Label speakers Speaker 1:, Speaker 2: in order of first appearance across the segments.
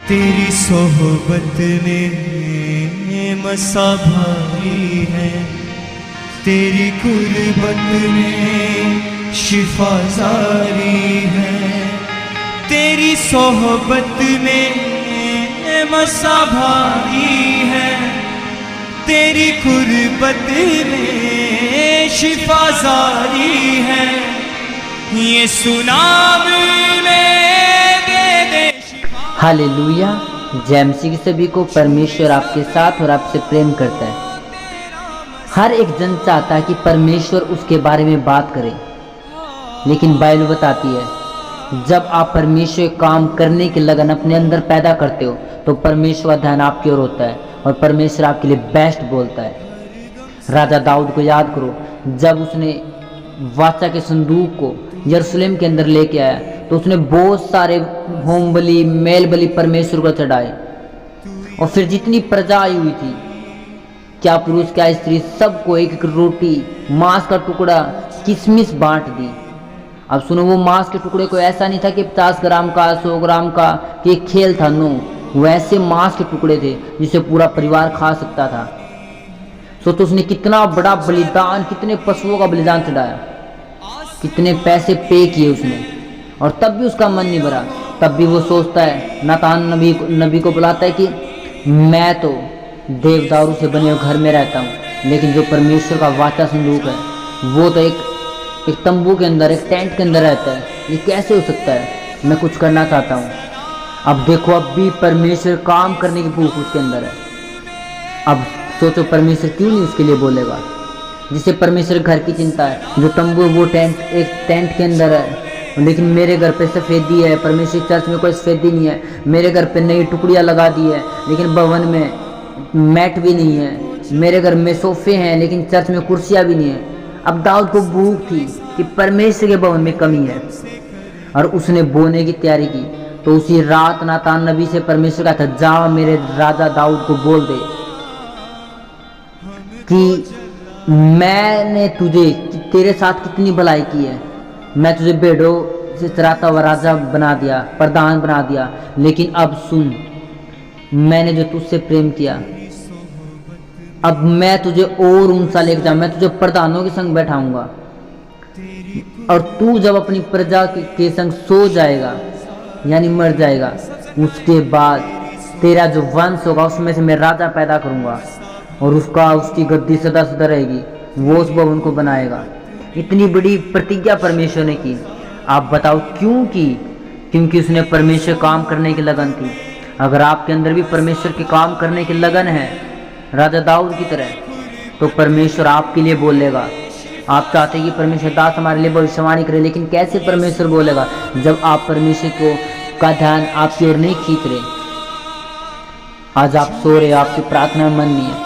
Speaker 1: तेरी सोहबत में मसा भारी है, तेरी कुर्बत में शिफा जारी है। तेरी सोहबत में मसा भारी है, तेरी कुर्बत में शिफा जारी है। ये सुनाम में दे दे।
Speaker 2: हालेलुया। जय मसीह की सभी को। परमेश्वर आपके साथ और आपसे प्रेम करता है। हर एक जन चाहता है कि परमेश्वर उसके बारे में बात करे, लेकिन बाइबल बताती है जब आप परमेश्वर काम करने की लगन अपने अंदर पैदा करते हो तो परमेश्वर का ध्यान आपकी ओर होता है और परमेश्वर आपके लिए बेस्ट बोलता है। राजा दाऊद को याद करो, जब उसने वाचा के संदूक को यरूशलेम के अंदर लेके आया तो उसने बहुत सारे होम बलि, मेल बलि परमेश्वर को चढ़ाए, और फिर जितनी प्रजा आई हुई थी, क्या पुरुष क्या स्त्री, सबको एक एक रोटी, मांस का टुकड़ा, किशमिश बांट दी। अब सुनो, वो मांस के टुकड़े को ऐसा नहीं था कि 50 ग्राम का, 100 ग्राम का, कि एक खेल था। नो, वैसे मांस के टुकड़े थे जिसे पूरा परिवार खा सकता था। तो उसने कितना बड़ा बलिदान, कितने पशुओं का बलिदान चढ़ाया, कितने पैसे पे किए उसने, और तब भी उसका मन नहीं भरा। तब भी वो सोचता है, नातान नबी को बुलाता है कि मैं तो देवदारू से बने हुए घर में रहता हूँ, लेकिन जो परमेश्वर का वाचा संदूक है वो तो एक तंबू के अंदर, एक टेंट के अंदर रहता है। ये कैसे हो सकता है? मैं कुछ करना चाहता हूँ। अब देखो, अब भी परमेश्वर काम करने की भूख उसके अंदर है। अब सोचो, परमेश्वर क्यों नहीं उसके लिए बोलेगा? जिसे परमेश्वर घर की चिंता है, जो तंबू वो टेंट, एक टेंट के अंदर है, लेकिन मेरे घर पे सफ़ेदी है, परमेश्वर चर्च में कोई सफ़ेदी नहीं है। मेरे घर पे नई टुकड़ियाँ लगा दी है, लेकिन भवन में मैट भी नहीं है। मेरे घर में सोफे हैं, लेकिन चर्च में कुर्सियाँ भी नहीं है। अब दाऊद को भूख थी कि परमेश्वर के भवन में कमी है, और उसने बोने की तैयारी की। तो उसी रात नातान नबी से परमेश्वर का था, जा मेरे राजा दाऊद को बोल दे कि मैंने तुझे, तेरे साथ कितनी भलाई की है। मैं तुझे भेड़ों से चराता हुआ राजा बना दिया, प्रधान बना दिया, लेकिन अब सुन, मैंने जो तुझसे प्रेम किया, अब मैं तुझे और ऊंचा लेकर जाऊं, मैं तुझे प्रधानों के संग बैठाऊंगा, और तू जब अपनी प्रजा के संग सो जाएगा, यानी मर जाएगा, उसके बाद तेरा जो वंश होगा उसमें से मैं राजा पैदा करूंगा, और उसकी गद्दी सदा सदा रहेगी। वो उस भवन को बनाएगा। इतनी बड़ी प्रतिज्ञा परमेश्वर ने की। आप बताओ क्यों की? क्योंकि उसने परमेश्वर काम करने की लगन थी। अगर आपके अंदर भी परमेश्वर के काम करने की लगन है, राजा दाऊद की तरह, तो परमेश्वर आपके लिए बोलेगा। आप चाहते हैं कि परमेश्वर दास हमारे लिए भविष्यवाणी करे, लेकिन कैसे परमेश्वर बोलेगा जब आप परमेश्वर का ध्यान आपकी ओर नहीं खींच रहे? आज आप सो रहे, आपकी प्रार्थना में मन नहीं है।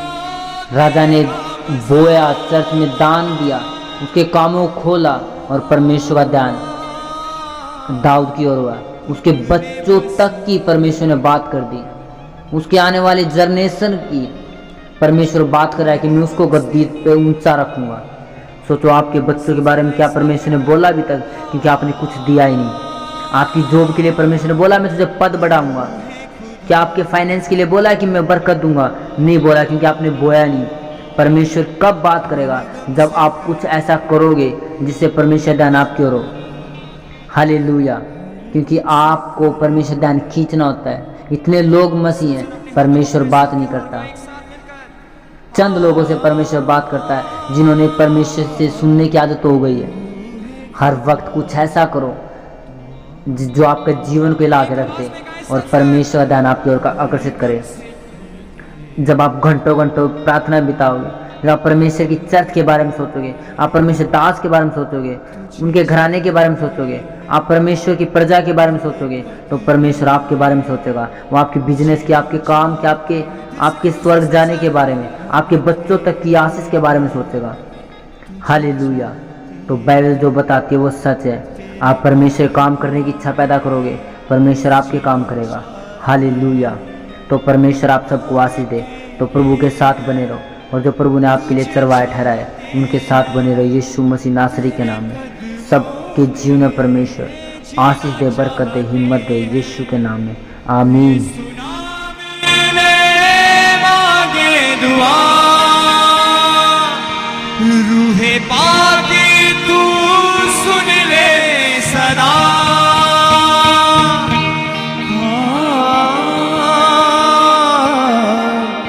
Speaker 2: राजा ने बोया, चर्च में दान दिया, उसके कामों को खोला, और परमेश्वर का ध्यान दाऊद की ओर हुआ। उसके बच्चों तक की परमेश्वर ने बात कर दी, उसके आने वाले जनरेशन की परमेश्वर बात कर रहा है कि मैं उसको गद्दी पे ऊंचा रखूंगा। सोचो, आपके बच्चों के बारे में क्या परमेश्वर ने बोला अभी तक? क्योंकि आपने कुछ दिया ही नहीं। आपकी जॉब के लिए परमेश्वर ने बोला मैं तुझे पद बढ़ाऊंगा। क्या आपके फाइनेंस के लिए बोला कि मैं बरकत दूंगा? नहीं बोला, क्योंकि आपने बोया नहीं। परमेश्वर कब बात करेगा? जब आप कुछ ऐसा करोगे जिससे परमेश्वर ध्यान आपकी ओर हो। हालेलुया। क्योंकि आपको परमेश्वर ध्यान खींचना होता है। इतने लोग मसीह हैं, परमेश्वर बात नहीं करता। चंद लोगों से परमेश्वर बात करता है जिन्होंने परमेश्वर से सुनने की आदत हो गई है। हर वक्त कुछ ऐसा करो जो आपके जीवन को हिला के रख दे और परमेश्वर ध्यान आपकी ओर आकर्षित करे। जब आप घंटों घंटों प्रार्थना बिताओगे, जब आप परमेश्वर की चर्च के बारे में सोचोगे, आप परमेश्वर दास के बारे में सोचोगे, उनके घराने के बारे में सोचोगे, आप परमेश्वर की प्रजा के बारे में सोचोगे, तो परमेश्वर आपके बारे में सोचेगा। वो आपके बिजनेस के, आपके काम के, आपके स्वर्ग जाने के बारे में, आपके बच्चों तक की आशीष के बारे में सोचेगा। हालेलुया। तो बाइबल जो बताती है वो सच है। आप परमेश्वर काम करने की इच्छा पैदा करोगे, परमेश्वर आपके काम करेगा। हालेलुया। तो परमेश्वर आप सबको आशीष दे। तो प्रभु के साथ बने रहो, और जो प्रभु ने आपके लिए चरवाहे ठहराए उनके साथ बने रहो। यीशु मसीह नासरी के नाम में सबके जीवन में परमेश्वर आशीष दे, बरकत दे, हिम्मत दे, यीशु के नाम में आमीन।